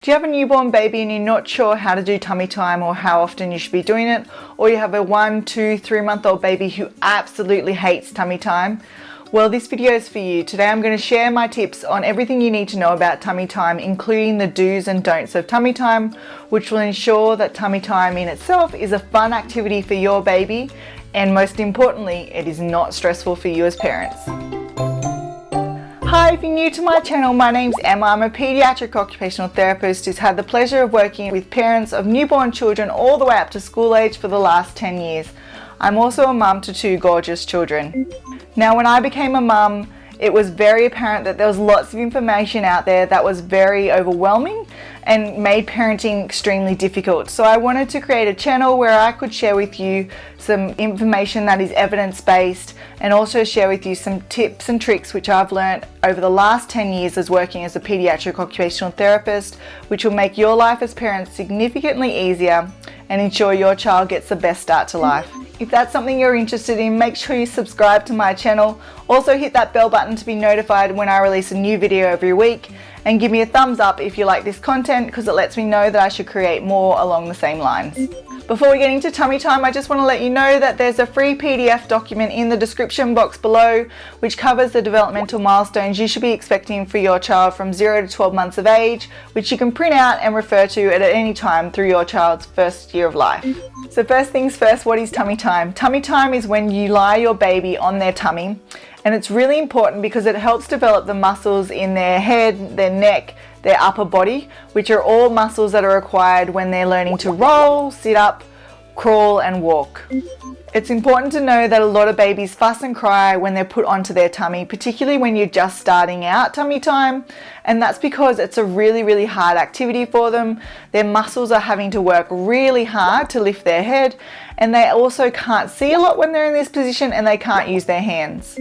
Do you have a newborn baby and you're not sure how to do tummy time or how often you should be doing it? Or you have a 1, 2, 3-month-old baby who absolutely hates tummy time? Well, this video is for you. Today I'm going to share my tips on everything you need to know about tummy time, including the do's and don'ts of tummy time, which will ensure that tummy time in itself is a fun activity for your baby, and most importantly, it is not stressful for you as parents. Hi, if you're new to my channel, my name's Emma. I'm a paediatric occupational therapist who's had the pleasure of working with parents of newborn children all the way up to school age for the last 10 years. I'm also a mum to 2 gorgeous children. Now, when I became a mum, it was very apparent that there was lots of information out there that was very overwhelming and made parenting extremely difficult. So I wanted to create a channel where I could share with you some information that is evidence-based and also share with you some tips and tricks which I've learned over the last 10 years as working as a pediatric occupational therapist, which will make your life as parents significantly easier and ensure your child gets the best start to life. If that's something you're interested in, make sure you subscribe to my channel. Also hit that bell button to be notified when I release a new video every week, and give me a thumbs up if you like this content, because it lets me know that I should create more along the same lines. Before we get into tummy time, I just want to let you know that there's a free PDF document in the description box below which covers the developmental milestones you should be expecting for your child from 0 to 12 months of age, which you can print out and refer to at any time through your child's first year of life. So first things first, what is tummy time? Tummy time is when you lie your baby on their tummy, and it's really important because it helps develop the muscles in their head, their neck, their upper body, which are all muscles that are required when they're learning to roll, sit up, crawl and walk. It's important to know that a lot of babies fuss and cry when they're put onto their tummy, particularly when you're just starting out tummy time, and that's because it's a really hard activity for them. Their muscles are having to work really hard to lift their head, and they also can't see a lot when they're in this position, and they can't use their hands.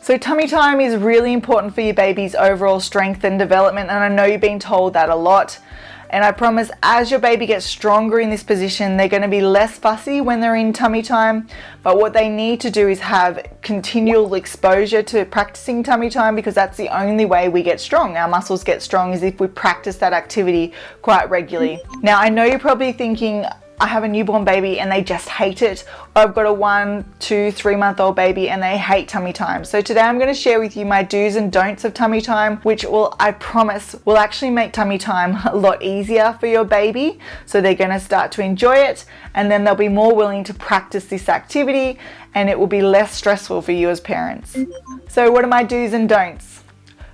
So tummy time is really important for your baby's overall strength and development, and I know you've been told that a lot. And I promise, as your baby gets stronger in this position, they're going to be less fussy when they're in tummy time. But what they need to do is have continual exposure to practicing tummy time, because that's the only way we get strong. Our muscles get strong is if we practice that activity quite regularly. Now, I know you're probably thinking, I have a newborn baby and they just hate it. Or I've got a 1, 2, 3-month-old baby and they hate tummy time. So today I'm going to share with you my do's and don'ts of tummy time, which will, I promise, will actually make tummy time a lot easier for your baby. So they're going to start to enjoy it, and then they'll be more willing to practice this activity, and it will be less stressful for you as parents. So what are my do's and don'ts?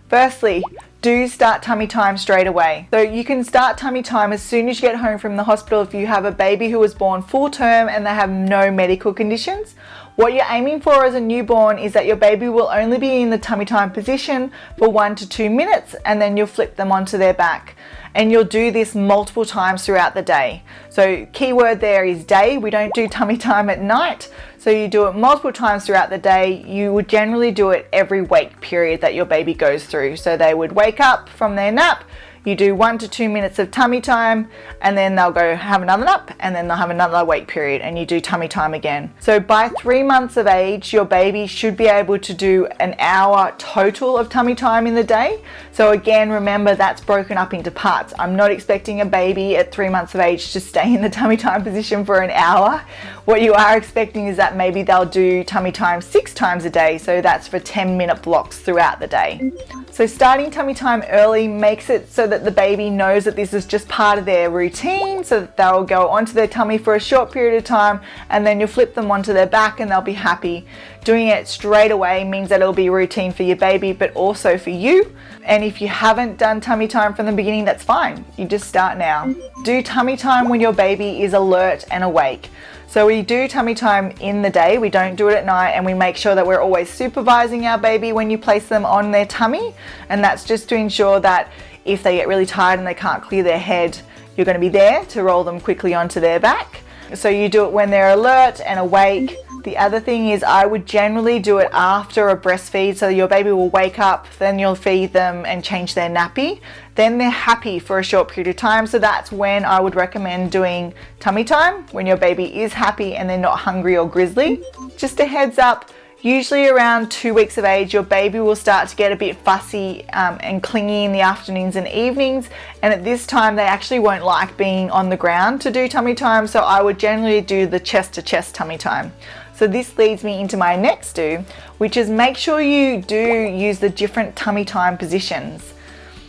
Firstly, do start tummy time straight away. So you can start tummy time as soon as you get home from the hospital if you have a baby who was born full term and they have no medical conditions. What you're aiming for as a newborn is that your baby will only be in the tummy time position for 1 to 2 minutes, and then you'll flip them onto their back. And you'll do this multiple times throughout the day. So keyword there is day. We don't do tummy time at night. So you do it multiple times throughout the day. You would generally do it every wake period that your baby goes through. So they would wake up from their nap, you do 1 to 2 minutes of tummy time, and then they'll go have another nap, and then they'll have another wake period, and you do tummy time again. So by 3 months of age, your baby should be able to do an hour total of tummy time in the day. So again, remember, that's broken up into parts. I'm not expecting a baby at 3 months of age to stay in the tummy time position for an hour. What you are expecting is that maybe they'll do tummy time 6 times a day. So that's for 10-minute blocks throughout the day. So starting tummy time early makes it so that the baby knows that this is just part of their routine, so that they'll go onto their tummy for a short period of time, and then you'll flip them onto their back and they'll be happy. Doing it straight away means that it'll be routine for your baby, but also for you. And if you haven't done tummy time from the beginning, that's fine. You just start now. Do tummy time when your baby is alert and awake. So we do tummy time in the day, we don't do it at night, and we make sure that we're always supervising our baby when you place them on their tummy. And that's just to ensure that if they get really tired and they can't clear their head, you're going to be there to roll them quickly onto their back. So you do it when they're alert and awake. The other thing is, I would generally do it after a breastfeed, so your baby will wake up, then you'll feed them and change their nappy. Then they're happy for a short period of time, so that's when I would recommend doing tummy time, when your baby is happy and they're not hungry or grizzly. Just a heads up, Usually around 2 weeks of age, your baby will start to get a bit fussy and clingy in the afternoons and evenings, and at this time they actually won't like being on the ground to do tummy time, so I would generally do the chest to chest tummy time. So this leads me into my next do, which is make sure you do use the different tummy time positions.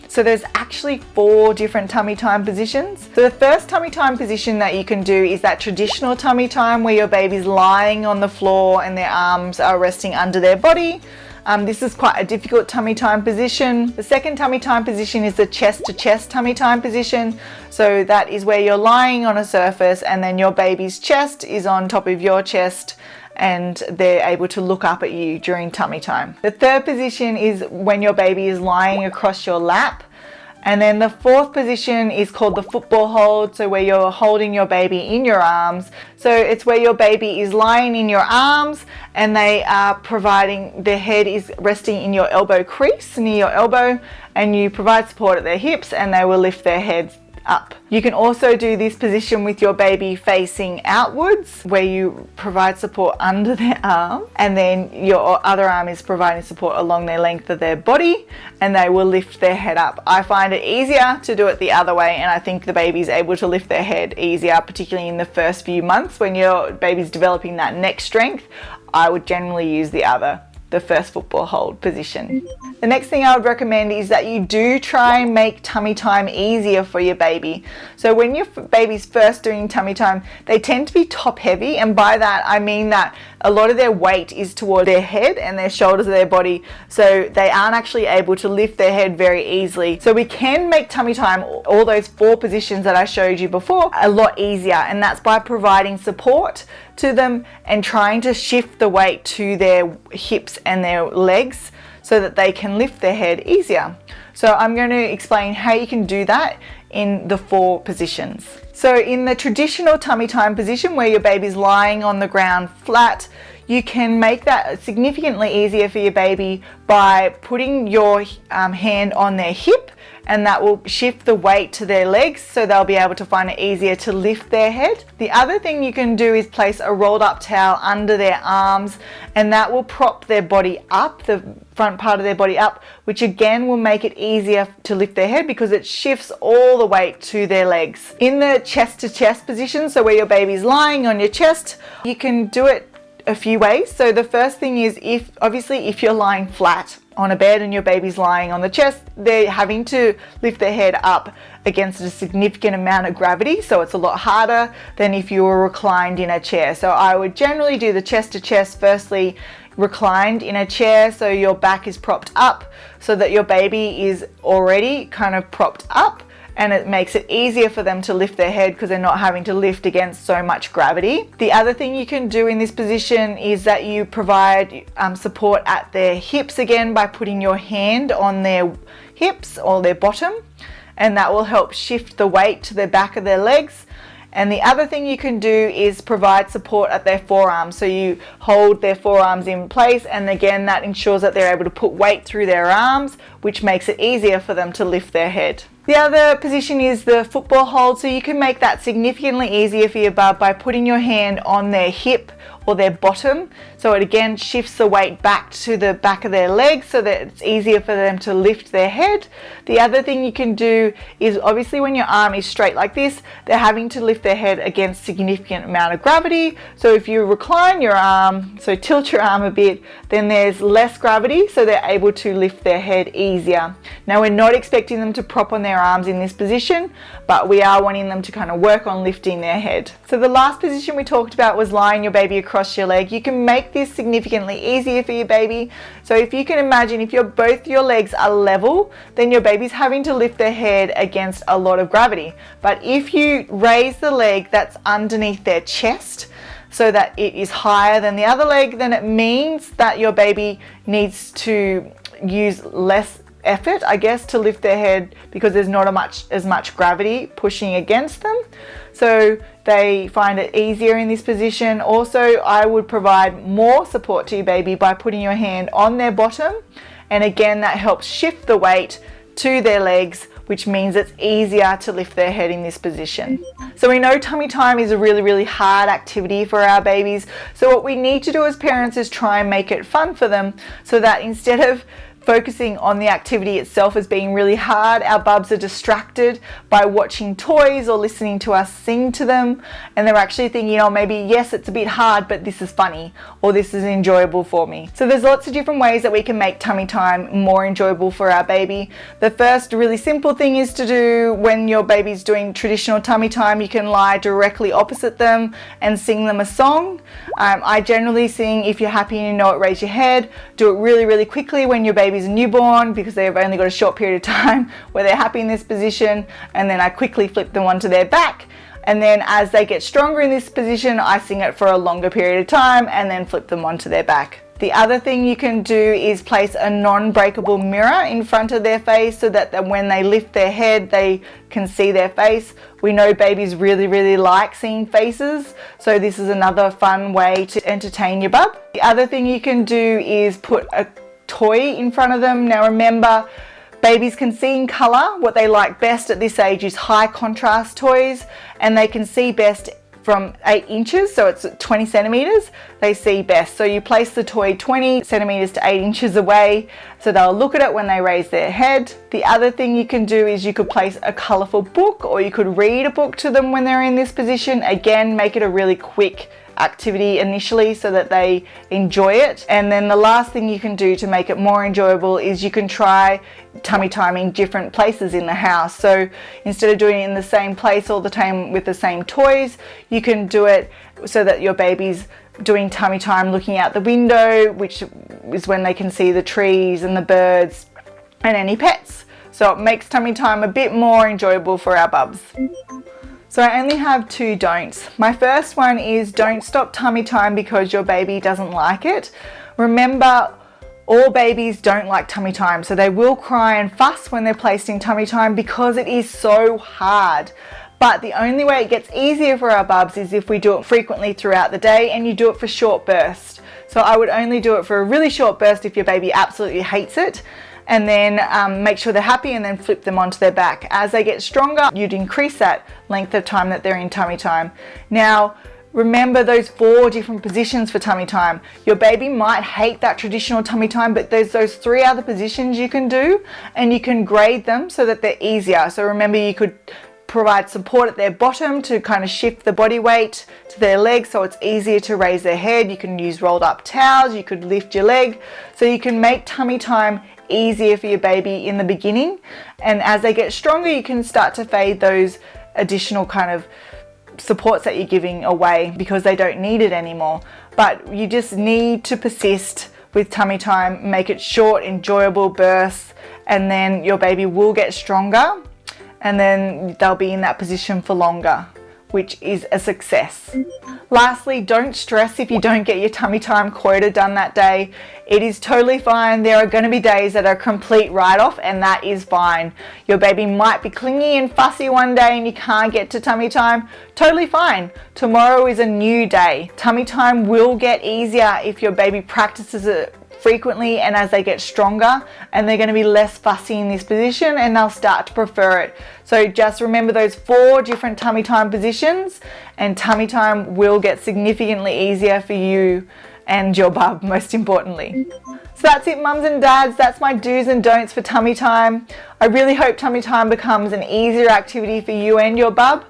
So there's actually 4 different tummy time positions. So the first tummy time position that you can do is that traditional tummy time where your baby's lying on the floor and their arms are resting under their body. This is quite a difficult tummy time position. The second tummy time position is the chest to chest tummy time position. So that is where you're lying on a surface and then your baby's chest is on top of your chest and they're able to look up at you during tummy time. The third position is when your baby is lying across your lap. And then the fourth position is called the football hold, so where you're holding your baby in your arms. So it's where your baby is lying in your arms and they are providing, their head is resting in your elbow crease, near your elbow, and you provide support at their hips and they will lift their heads up. You can also do this position with your baby facing outwards, where you provide support under their arm and then your other arm is providing support along their length of their body and they will lift their head up. I find it easier to do it the other way, and I think the baby's able to lift their head easier, particularly in the first few months when your baby's developing that neck strength. I would generally use the first football hold position. The next thing I would recommend is that you do try and make tummy time easier for your baby. So when your baby's first doing tummy time, they tend to be top heavy, and by that I mean that a lot of their weight is toward their head and their shoulders of their body, so they aren't actually able to lift their head very easily. So we can make tummy time, all those 4 positions that I showed you before, a lot easier, and that's by providing support to them and trying to shift the weight to their hips and their legs so that they can lift their head easier. So I'm going to explain how you can do that in the 4 positions. So in the traditional tummy time position where your baby's lying on the ground flat, you can make that significantly easier for your baby by putting your hand on their hip, and that will shift the weight to their legs so they'll be able to find it easier to lift their head. The other thing you can do is place a rolled up towel under their arms, and that will prop their body up, the front part of their body up, which again will make it easier to lift their head because it shifts all the weight to their legs. In the chest to chest position, so where your baby's lying on your chest, you can do it a few ways. So the first thing is, if you're lying flat on a bed and your baby's lying on the chest, they're having to lift their head up against a significant amount of gravity, so it's a lot harder than if you were reclined in a chair. So I would generally do the chest to chest firstly reclined in a chair, so your back is propped up so that your baby is already kind of propped up, and it makes it easier for them to lift their head because they're not having to lift against so much gravity. The other thing you can do in this position is that you provide support at their hips again by putting your hand on their hips or their bottom, and that will help shift the weight to the back of their legs. And the other thing you can do is provide support at their forearms. So you hold their forearms in place, and again that ensures that they're able to put weight through their arms, which makes it easier for them to lift their head. The other position is the football hold, so you can make that significantly easier for your bub by putting your hand on their hip or their bottom, so it again shifts the weight back to the back of their legs so that it's easier for them to lift their head. The other thing you can do is, obviously when your arm is straight like this, they're having to lift their head against significant amount of gravity. So if you recline your arm, so tilt your arm a bit, then there's less gravity, so they're able to lift their head easier. Now we're not expecting them to prop on their arms in this position, but we are wanting them to kind of work on lifting their head. So the last position we talked about was lying your baby across your leg. You can make this significantly easier for your baby. So if you can imagine, if both your legs are level, then your baby's having to lift their head against a lot of gravity. But if you raise the leg that's underneath their chest so that it is higher than the other leg, then it means that your baby needs to use less effort, I guess, to lift their head because there's not as much gravity pushing against them. So they find it easier in this position. Also, I would provide more support to your baby by putting your hand on their bottom, and again that helps shift the weight to their legs, which means it's easier to lift their head in this position. So we know tummy time is a really hard activity for our babies. So what we need to do as parents is try and make it fun for them, so that instead of focusing on the activity itself as being really hard, our bubs are distracted by watching toys or listening to us sing to them, and they're actually thinking, oh, maybe yes, it's a bit hard, but this is funny, or this is enjoyable for me. So there's lots of different ways that we can make tummy time more enjoyable for our baby. The first really simple thing is to do, when your baby's doing traditional tummy time, you can lie directly opposite them and sing them a song. I generally sing If You're Happy and You Know It, Raise Your Head. Do it really quickly when your baby's a newborn, because they've only got a short period of time where they're happy in this position, and then I quickly flip them onto their back, and then as they get stronger in this position, I sing it for a longer period of time and then flip them onto their back. The other thing you can do is place a non-breakable mirror in front of their face, so that when they lift their head, they can see their face. We know babies really like seeing faces, so this is another fun way to entertain your bub. The other thing you can do is put a toy in front of them. Now remember, babies can see in colour. What they like best at this age is high contrast toys, and they can see best from 8 inches, so it's 20 centimetres, they see best. So you place the toy 20 centimetres to 8 inches away, so they'll look at it when they raise their head. The other thing you can do is you could place a colourful book, or you could read a book to them when they're in this position. Again, make it a really quick activity initially so that they enjoy it. And then the last thing you can do to make it more enjoyable is you can try tummy time in different places in the house. So instead of doing it in the same place all the time with the same toys, you can do it so that your baby's doing tummy time looking out the window, which is when they can see the trees and the birds and any pets. So it makes tummy time a bit more enjoyable for our bubs. So I only have 2 don'ts. My first one is, don't stop tummy time because your baby doesn't like it. Remember, all babies don't like tummy time, so they will cry and fuss when they're placed in tummy time because it is so hard. But the only way it gets easier for our bubs is if we do it frequently throughout the day, and you do it for short bursts. So I would only do it for a really short burst if your baby absolutely hates it, and then make sure they're happy, and then flip them onto their back. As they get stronger, you'd increase that length of time that they're in tummy time. Now, remember those 4 different positions for tummy time. Your baby might hate that traditional tummy time, but there's those 3 other positions you can do, and you can grade them so that they're easier. So remember, you could provide support at their bottom to kind of shift the body weight to their legs so it's easier to raise their head. You can use rolled up towels, you could lift your leg, so you can make tummy time easier for your baby in the beginning, and as they get stronger you can start to fade those additional kind of supports that you're giving away because they don't need it anymore. But you just need to persist with tummy time, make it short, enjoyable bursts, and then your baby will get stronger, and then they'll be in that position for longer, which is a success. Lastly, don't stress if you don't get your tummy time quota done that day. It is totally fine. There are going to be days that are complete write-off, and that is fine. Your baby might be clingy and fussy one day and you can't get to tummy time. Totally fine. Tomorrow is a new day. Tummy time will get easier if your baby practices it frequently and as they get stronger, and they're going to be less fussy in this position and they'll start to prefer it. So just remember those 4 different tummy time positions, and tummy time will get significantly easier for you and your bub, most importantly. So that's it, mums and dads. That's my do's and don'ts for tummy time. I really hope tummy time becomes an easier activity for you and your bub.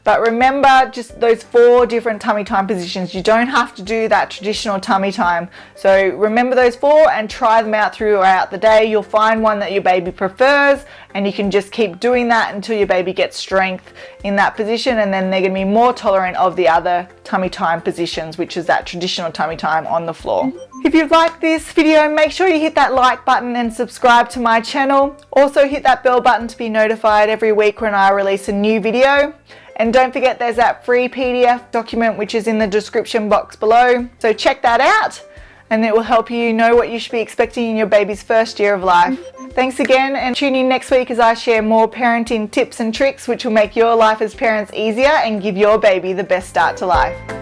But remember just those 4 different tummy time positions. You don't have to do that traditional tummy time. So remember those 4 and try them out throughout the day. You'll find one that your baby prefers, and you can just keep doing that until your baby gets strength in that position, and then they're going to be more tolerant of the other tummy time positions, which is that traditional tummy time on the floor. If you've liked this video, make sure you hit that like button and subscribe to my channel. Also hit that bell button to be notified every week when I release a new video. And don't forget, there's that free PDF document which is in the description box below. So check that out, and it will help you know what you should be expecting in your baby's first year of life. Thanks again, and tune in next week as I share more parenting tips and tricks which will make your life as parents easier and give your baby the best start to life.